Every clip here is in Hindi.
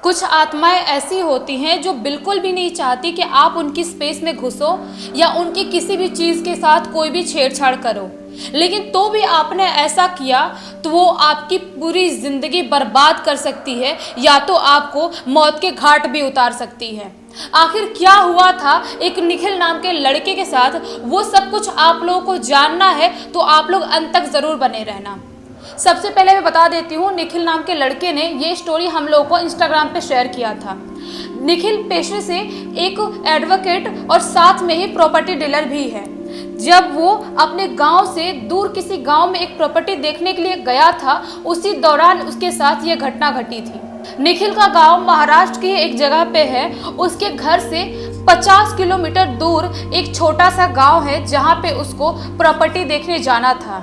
कुछ आत्माएं ऐसी होती हैं जो बिल्कुल भी नहीं चाहती कि आप उनकी स्पेस में घुसो या उनकी किसी भी चीज़ के साथ कोई भी छेड़छाड़ करो, लेकिन तो भी आपने ऐसा किया तो वो आपकी पूरी ज़िंदगी बर्बाद कर सकती है या तो आपको मौत के घाट भी उतार सकती है। आखिर क्या हुआ था एक निखिल नाम के लड़के के साथ, वो सब कुछ आप लोगों को जानना है तो आप लोग अंत तक ज़रूर बने रहना। सबसे पहले मैं बता देती हूँ, निखिल नाम के लड़के ने ये स्टोरी हम लोगों को इंस्टाग्राम पे शेयर किया था। निखिल पेशे से एक एडवोकेट और साथ में ही प्रॉपर्टी डीलर भी है। जब वो अपने गांव से दूर किसी गांव में एक प्रॉपर्टी देखने के लिए गया था, उसी दौरान उसके साथ ये घटना घटी थी। निखिल का गांव महाराष्ट्र की एक जगह पे है। उसके घर से 50 किलोमीटर दूर एक छोटा सा गांव है जहां पे उसको प्रॉपर्टी देखने जाना था।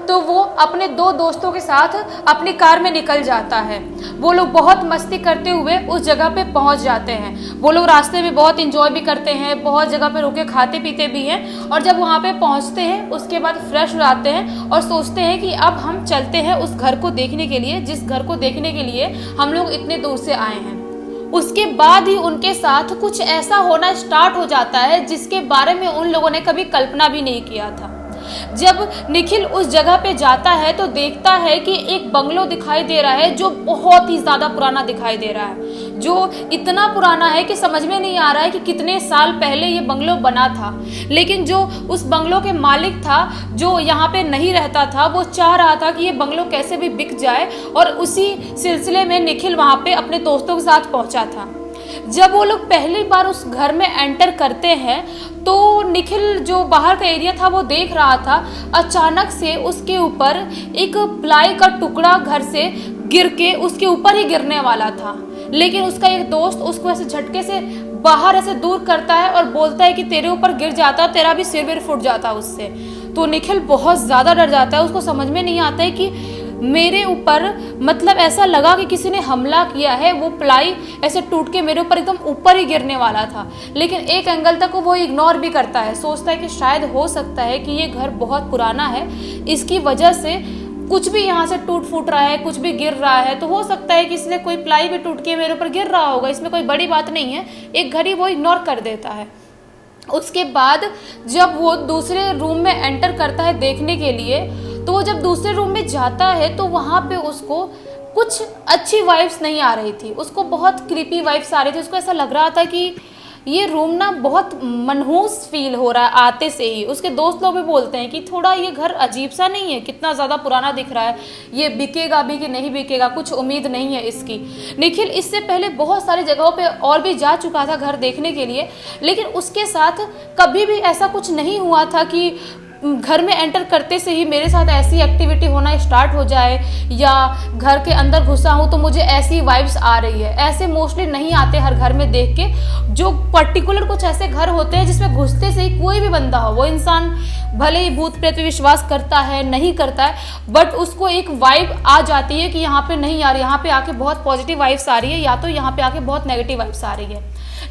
तो वो अपने दो दोस्तों के साथ अपनी कार में निकल जाता है। वो लोग बहुत मस्ती करते हुए उस जगह पे पहुंच जाते हैं। वो लोग रास्ते में बहुत इंजॉय भी करते हैं, बहुत जगह पे रुके खाते पीते भी हैं। और जब वहाँ पे पहुँचते हैं उसके बाद फ्रेश हो जाते हैं और सोचते हैं कि अब हम चलते हैं उस घर को देखने के लिए, जिस घर को देखने के लिए हम लोग इतने दूर से आए हैं। उसके बाद ही उनके साथ कुछ ऐसा होना स्टार्ट हो जाता है जिसके बारे में उन लोगों ने कभी कल्पना भी नहीं किया था। जब निखिल उस जगह पे जाता है तो देखता है कि एक बंगलो दिखाई दे रहा है जो बहुत ही ज़्यादा पुराना दिखाई दे रहा है, जो इतना पुराना है कि समझ में नहीं आ रहा है कि कितने साल पहले ये बंगलो बना था। लेकिन जो उस बंगलो के मालिक था, जो यहाँ पे नहीं रहता था, वो चाह रहा था कि ये बंगलो कैसे भी बिक जाए और उसी सिलसिले में निखिल वहाँ पे अपने दोस्तों के साथ पहुँचा था। जब वो लोग पहली बार उस घर में एंटर करते हैं तो निखिल जो बाहर का एरिया था वो देख रहा था। अचानक से उसके ऊपर एक प्लाई का टुकड़ा घर से गिर के उसके ऊपर ही गिरने वाला था, लेकिन उसका एक दोस्त उसको ऐसे झटके से बाहर ऐसे दूर करता है और बोलता है कि तेरे ऊपर गिर जाता तेरा भी सिर विर फूट जाता उससे। तो निखिल बहुत ज़्यादा डर जाता है। उसको समझ में नहीं आता है कि मेरे ऊपर, मतलब ऐसा लगा कि किसी ने हमला किया है। वो प्लाई ऐसे टूट के मेरे ऊपर एकदम ऊपर ही गिरने वाला था, लेकिन एक एंगल तक वो इग्नोर भी करता है। सोचता है कि शायद हो सकता है कि ये घर बहुत पुराना है, इसकी वजह से कुछ भी यहाँ से टूट फूट रहा है, कुछ भी गिर रहा है, तो हो सकता है कि इसलिए कोई प्लाई भी टूट के मेरे ऊपर गिर रहा होगा, इसमें कोई बड़ी बात नहीं है। एक घड़ी वो इग्नोर कर देता है। उसके बाद जब वो दूसरे रूम में एंटर करता है देखने के लिए, तो वो जब दूसरे रूम में जाता है तो वहाँ पे उसको कुछ अच्छी वाइब्स नहीं आ रही थी। उसको बहुत क्रीपी वाइब्स आ रही थी। उसको ऐसा लग रहा था कि ये रूम ना बहुत मनहूस फील हो रहा है आते से ही। उसके दोस्त लोग भी बोलते हैं कि थोड़ा ये घर अजीब सा नहीं है, कितना ज़्यादा पुराना दिख रहा है, ये बिकेगा भी कि नहीं बिकेगा, कुछ उम्मीद नहीं है इसकी। निखिल इससे पहले बहुत सारी जगहों पे और भी जा चुका था घर देखने के लिए, लेकिन उसके साथ कभी भी ऐसा कुछ नहीं हुआ था कि घर में एंटर करते से ही मेरे साथ ऐसी एक्टिविटी होना स्टार्ट हो जाए या घर के अंदर घुसा हूँ तो मुझे ऐसी वाइब्स आ रही है। ऐसे मोस्टली नहीं आते हर घर में देख के। जो पर्टिकुलर कुछ ऐसे घर होते हैं जिसमें घुसते से ही कोई भी बंदा हो, वो इंसान भले ही भूत प्रेत विश्वास करता है नहीं करता है, बट उसको एक वाइब आ जाती है कि यहाँ पे नहीं आ रही, यहाँ पे आके बहुत पॉजिटिव वाइब्स आ रही है या तो यहाँ पे आके बहुत नेगेटिव वाइब्स आ रही है।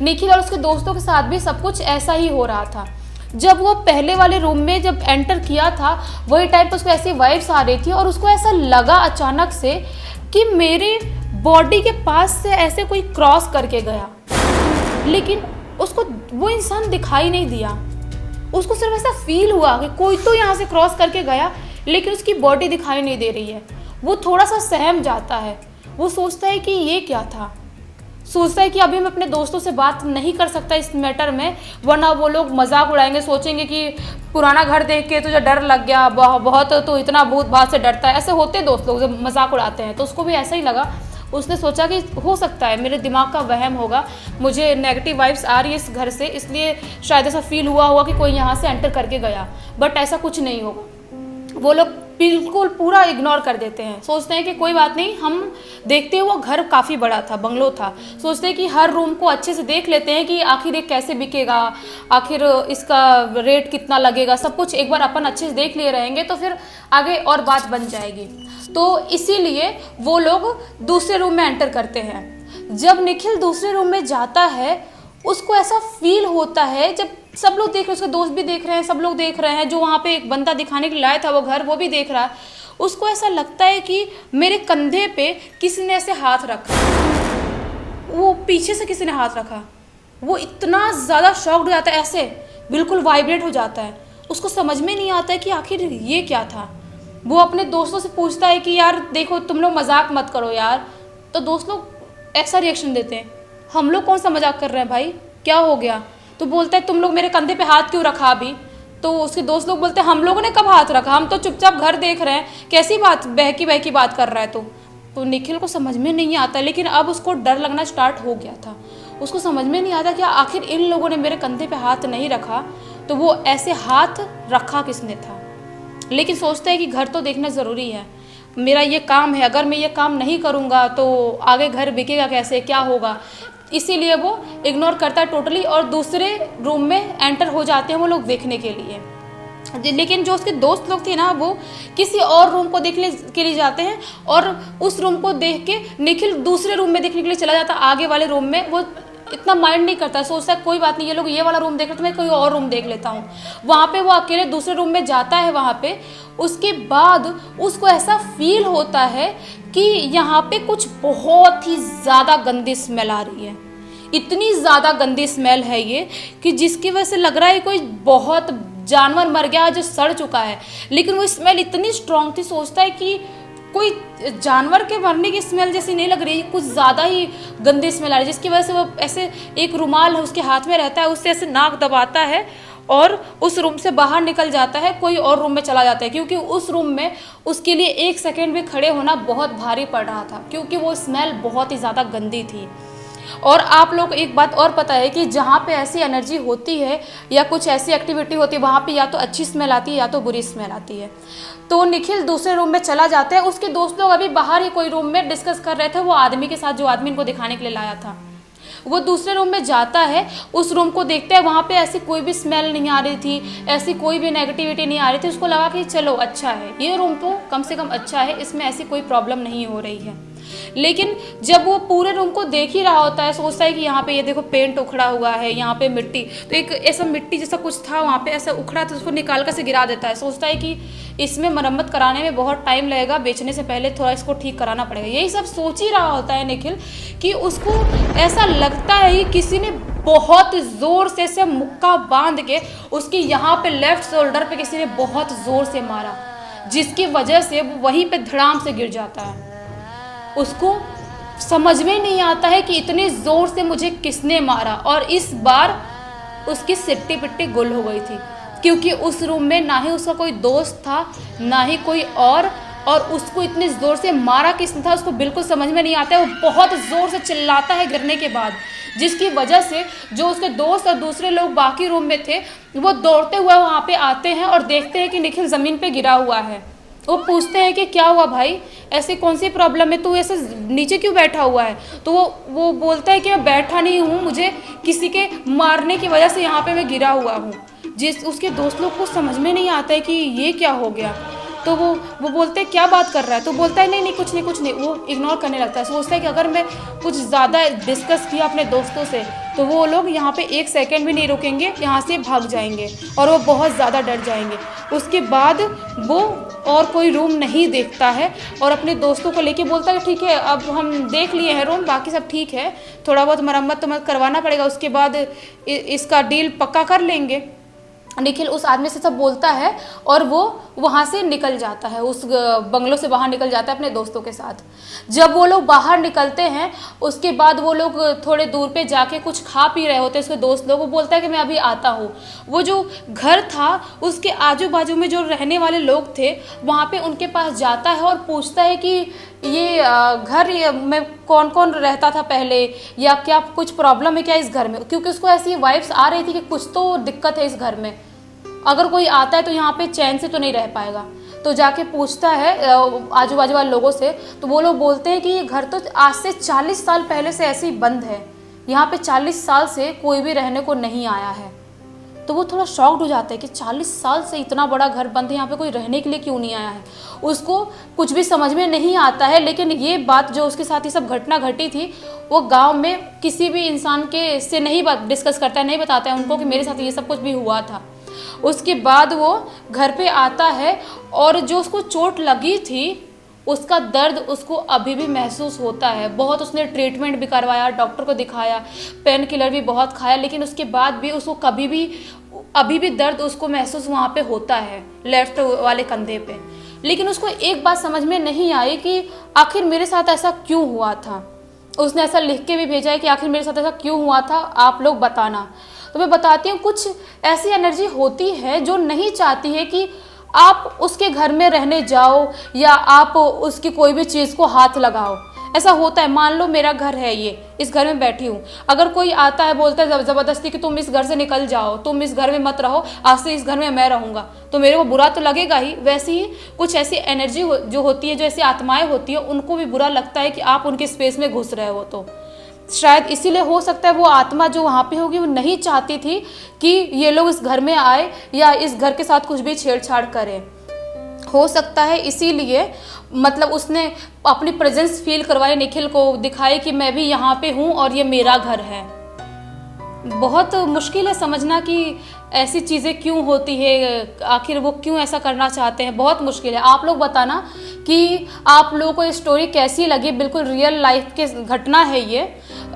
निखिल और उसके दोस्तों के साथ भी सब कुछ ऐसा ही हो रहा था। जब वो पहले वाले रूम में जब एंटर किया था, वही टाइप उसको ऐसी वाइब्स आ रही थी और उसको ऐसा लगा अचानक से कि मेरे बॉडी के पास से ऐसे कोई क्रॉस करके गया, लेकिन उसको वो इंसान दिखाई नहीं दिया। उसको सिर्फ ऐसा फील हुआ कि कोई तो यहाँ से क्रॉस करके गया, लेकिन उसकी बॉडी दिखाई नहीं दे रही है। वो थोड़ा सा सहम जाता है। वो सोचता है कि ये क्या था। सोचता है कि अभी मैं अपने दोस्तों से बात नहीं कर सकता इस मैटर में, वरना वो लोग मजाक उड़ाएंगे, सोचेंगे कि पुराना घर देख के तुझे डर लग गया, बहुत तो इतना भूत भात से डरता है। ऐसे होते दोस्त लोग जब मजाक उड़ाते हैं, तो उसको भी ऐसा ही लगा। उसने सोचा कि हो सकता है मेरे दिमाग का वहम होगा, मुझे नेगेटिव वाइब्स आ रही है इस घर से, इसलिए शायद ऐसा फील हुआ होगा कि कोई यहाँ से एंटर करके गया, बट ऐसा कुछ नहीं होगा। वो लोग बिल्कुल पूरा इग्नोर कर देते हैं। सोचते हैं कि कोई बात नहीं, हम देखते हैं। वो घर काफ़ी बड़ा था, बंगलो था। सोचते हैं कि हर रूम को अच्छे से देख लेते हैं कि आखिर ये कैसे बिकेगा, आखिर इसका रेट कितना लगेगा, सब कुछ एक बार अपन अच्छे से देख लिए रहेंगे तो फिर आगे और बात बन जाएगी। तो इसीलिए वो लोग दूसरे रूम में एंटर करते हैं। जब निखिल दूसरे रूम में जाता है, उसको ऐसा फील होता है, जब सब लोग देख रहे हैं, उसके दोस्त भी देख रहे हैं, सब लोग देख रहे हैं, जो वहाँ पे एक बंदा दिखाने के लिए आया था वो घर, वो भी देख रहा है। उसको ऐसा लगता है कि मेरे कंधे पे किसी ने ऐसे हाथ रखा। पीछे से किसी ने हाथ रखा। वो इतना ज़्यादा शॉक्ड हो जाता है, ऐसे बिल्कुल वाइब्रेट हो जाता है। उसको समझ में नहीं आता है कि आखिर ये क्या था। वो अपने दोस्तों से पूछता है कि यार देखो तुम लोग मजाक मत करो यार। तो दोस्त लोग ऐसा रिएक्शन देते हैं, हम लोग कौन सा मजाक कर रहे हैं भाई, क्या हो गया। तो बोलता है तुम लोग मेरे कंधे पे हाथ क्यों रखा अभी। तो उसके दोस्त लोग बोलते हैं हम लोगों ने कब हाथ रखा, हम तो चुपचाप घर देख रहे हैं, कैसी बात बहकी बहकी बात कर रहा है। तो निखिल को समझ में नहीं आता, लेकिन अब उसको डर लगना स्टार्ट हो गया था। उसको समझ में नहीं आता कि आखिर इन लोगों ने मेरे कंधे पे हाथ नहीं रखा, तो वो ऐसे हाथ रखा किसने था। लेकिन सोचता है कि घर तो देखना ज़रूरी है, मेरा ये काम है, अगर मैं ये काम नहीं करूँगा तो आगे घर बिकेगा कैसे, क्या होगा। इसीलिए वो इग्नोर करता है टोटली और दूसरे रूम में एंटर हो जाते हैं वो लोग देखने के लिए। लेकिन जो उसके दोस्त लोग थे ना, वो किसी और रूम को देखने के लिए जाते हैं और उस रूम को देख के निखिल दूसरे रूम में देखने के लिए चला जाता है। आगे वाले रूम में वो इतना माइंड नहीं करता, सोचता है कोई बात नहीं, ये लोग ये वाला रूम देख रहे तो मैं कोई और रूम देख लेता हूँ। वहाँ पे वो अकेले दूसरे रूम में जाता है। वहाँ पे उसके बाद उसको ऐसा फील होता है कि यहाँ पे कुछ बहुत ही ज़्यादा गंदी स्मेल आ रही है। इतनी ज़्यादा गंदी स्मेल है ये कि जिसकी वजह से लग रहा है कोई बहुत जानवर मर गया है जो सड़ चुका है। लेकिन वो स्मेल इतनी स्ट्रॉन्ग थी, सोचता है कि कोई जानवर के मरने की स्मेल जैसी नहीं लग रही, कुछ ज़्यादा ही गंदी स्मेल आ रही है। जिसकी वजह से वो ऐसे एक रुमाल उसके हाथ में रहता है, उससे ऐसे नाक दबाता है और उस रूम से बाहर निकल जाता है, कोई और रूम में चला जाता है। क्योंकि उस रूम में उसके लिए 1 सेकेंड भी खड़े होना बहुत भारी पड़ रहा था, क्योंकि वो स्मेल बहुत ही ज़्यादा गंदी थी। और आप लोग एक बात और पता है कि जहाँ पे ऐसी एनर्जी होती है या कुछ ऐसी एक्टिविटी होती है, वहाँ पे या तो अच्छी स्मेल आती है या तो बुरी स्मेल आती है। तो निखिल दूसरे रूम में चला जाता है। उसके दोस्त लोग अभी बाहर ही कोई रूम में डिस्कस कर रहे थे वो आदमी के साथ, जो आदमी इनको दिखाने के लिए लाया था। वो दूसरे रूम में जाता है, उस रूम को देखते हैं, वहाँ पे ऐसी कोई भी स्मेल नहीं आ रही थी, ऐसी कोई भी नेगेटिविटी नहीं आ रही थी। उसको लगा कि चलो अच्छा है, ये रूम तो कम से कम अच्छा है, इसमें ऐसी कोई प्रॉब्लम नहीं हो रही है। लेकिन जब वो पूरे रूम को देख ही रहा होता है, सोचता है कि यहाँ पे ये देखो पेंट उखड़ा हुआ है, यहाँ पे मिट्टी, तो एक ऐसा मिट्टी जैसा कुछ था वहाँ पे ऐसा उखड़ा, तो उसको निकाल कर से गिरा देता है। सोचता है कि इसमें मरम्मत कराने में बहुत टाइम लगेगा, बेचने से पहले थोड़ा इसको ठीक कराना पड़ेगा। यही सब सोच ही रहा होता है निखिल कि उसको ऐसा लगता है कि किसी ने बहुत ज़ोर से मुक्का बांध के उसकी यहाँ पे लेफ्ट शोल्डर पे किसी ने बहुत ज़ोर से मारा, जिसकी वजह से वो वहीं पे धड़ाम से गिर जाता है। उसको समझ में नहीं आता है कि इतने ज़ोर से मुझे किसने मारा। और इस बार उसकी सिट्टी पिट्टी गुल हो गई थी, क्योंकि उस रूम में ना ही उसका कोई दोस्त था ना ही कोई और उसको इतने ज़ोर से मारा किसने था उसको बिल्कुल समझ में नहीं आता है। वो बहुत ज़ोर से चिल्लाता है गिरने के बाद, जिसकी वजह से जो उसके दोस्त और दूसरे लोग बाकी रूम में थे वो दौड़ते हुए वहाँ पे आते हैं और देखते हैं कि निखिल ज़मीन पे गिरा हुआ है। वो पूछते हैं कि क्या हुआ भाई, ऐसी कौन सी प्रॉब्लम है, तू ऐसे नीचे क्यों बैठा हुआ है। तो वो बोलता है कि मैं बैठा नहीं हूँ, मुझे किसी के मारने की वजह से यहाँ पे मैं गिरा हुआ हूँ। उसके दोस्त लोग को समझ में नहीं आता है कि ये क्या हो गया। तो वो बोलते हैं क्या बात कर रहा है। तो बोलता है नहीं कुछ नहीं। वो इग्नोर करने लगता है, सोचता है कि अगर मैं कुछ ज़्यादा डिस्कस किया अपने दोस्तों से तो वो लोग यहाँ पे 1 सेकेंड भी नहीं रुकेंगे, यहाँ से भाग जाएंगे और वो बहुत ज़्यादा डर जाएंगे। उसके बाद वो और कोई रूम नहीं देखता है और अपने दोस्तों को लेके बोलता है ठीक है अब हम देख लिए हैं रूम, बाकी सब ठीक है, थोड़ा बहुत मरम्मत तो मत करवाना पड़ेगा, उसके बाद इसका डील पक्का कर लेंगे। निखिल उस आदमी से सब बोलता है और वो वहाँ से निकल जाता है, उस बंगलों से बाहर निकल जाता है अपने दोस्तों के साथ। जब वो लोग बाहर निकलते हैं उसके बाद वो लोग थोड़े दूर पे जाके कुछ खा पी रहे होते हैं उसके दोस्त लोग। वो बोलता है कि मैं अभी आता हूँ। वो जो घर था उसके आजू बाजू में जो रहने वाले लोग थे वहाँ पे उनके पास जाता है और पूछता है कि ये घर में कौन कौन रहता था पहले, या क्या कुछ प्रॉब्लम है क्या इस घर में, क्योंकि उसको ऐसी वाइब्स आ रही थी कि कुछ तो दिक्कत है इस घर में, अगर कोई आता है तो यहाँ पे चैन से तो नहीं रह पाएगा। तो जाके पूछता है आजू बाजू वाले लोगों से, तो वो लोग बोलते हैं कि ये घर तो आज से 40 साल पहले से ऐसे ही बंद है, यहाँ पे 40 साल से कोई भी रहने को नहीं आया है। तो वो थोड़ा शॉक्ड हो जाता है कि 40 साल से इतना बड़ा घर बंद है, यहाँ पे कोई रहने के लिए क्यों नहीं आया है। उसको कुछ भी समझ में नहीं आता है। लेकिन ये बात जो उसके साथ ये सब घटना घटी थी वो गांव में किसी भी इंसान के से नहीं डिस्कस करता है, नहीं बताता है उनको कि मेरे साथ ये सब कुछ भी हुआ था। उसके बाद वो घर पे आता है और जो उसको चोट लगी थी उसका दर्द उसको अभी भी महसूस होता है। बहुत उसने ट्रीटमेंट भी करवाया, डॉक्टर को दिखाया, पेन किलर भी बहुत खाया, लेकिन उसके बाद भी उसको अभी भी दर्द उसको महसूस वहाँ पे होता है, लेफ्ट वाले कंधे पे। लेकिन उसको एक बात समझ में नहीं आई कि आखिर मेरे साथ ऐसा क्यों हुआ था। उसने ऐसा लिख के भी भेजा है कि आखिर मेरे साथ ऐसा क्यों हुआ था, आप लोग बताना। तो मैं बताती हूँ, कुछ ऐसी एनर्जी होती है जो नहीं चाहती है कि आप उसके घर में रहने जाओ या आप उसकी कोई भी चीज़ को हाथ लगाओ। ऐसा होता है, मान लो मेरा घर है, ये इस घर में बैठी हूँ, अगर कोई आता है बोलता है ज़बरदस्ती कि तुम इस घर से निकल जाओ, तुम इस घर में मत रहो, आज से इस घर में मैं रहूँगा, तो मेरे को बुरा तो लगेगा ही। वैसे ही कुछ ऐसी एनर्जी जो होती है, जो ऐसी आत्माएं होती है, उनको भी बुरा लगता है कि आप उनके स्पेस में घुस रहे हो। तो शायद इसीलिए हो सकता है वो आत्मा जो वहाँ पे होगी वो नहीं चाहती थी कि ये लोग इस घर में आए या इस घर के साथ कुछ भी छेड़छाड़ करें। हो सकता है इसीलिए मतलब उसने अपनी प्रेजेंस फील करवाई, निखिल को दिखाई कि मैं भी यहाँ पे हूँ और ये मेरा घर है। बहुत मुश्किल है समझना कि ऐसी चीज़ें क्यों होती है, आखिर वो क्यों ऐसा करना चाहते हैं, बहुत मुश्किल है। आप लोग बताना कि आप लोगों को ये स्टोरी कैसी लगी, बिल्कुल रियल लाइफ के घटना है ये,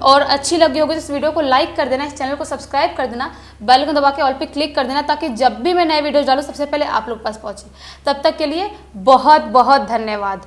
और अच्छी लगी होगी तो इस वीडियो को लाइक कर देना, इस चैनल को सब्सक्राइब कर देना, बेल को दबा के ऑल पे क्लिक कर देना, ताकि जब भी मैं नए वीडियो डालूँ सबसे पहले आप लोग के पास पहुँचे। तब तक के लिए बहुत बहुत धन्यवाद।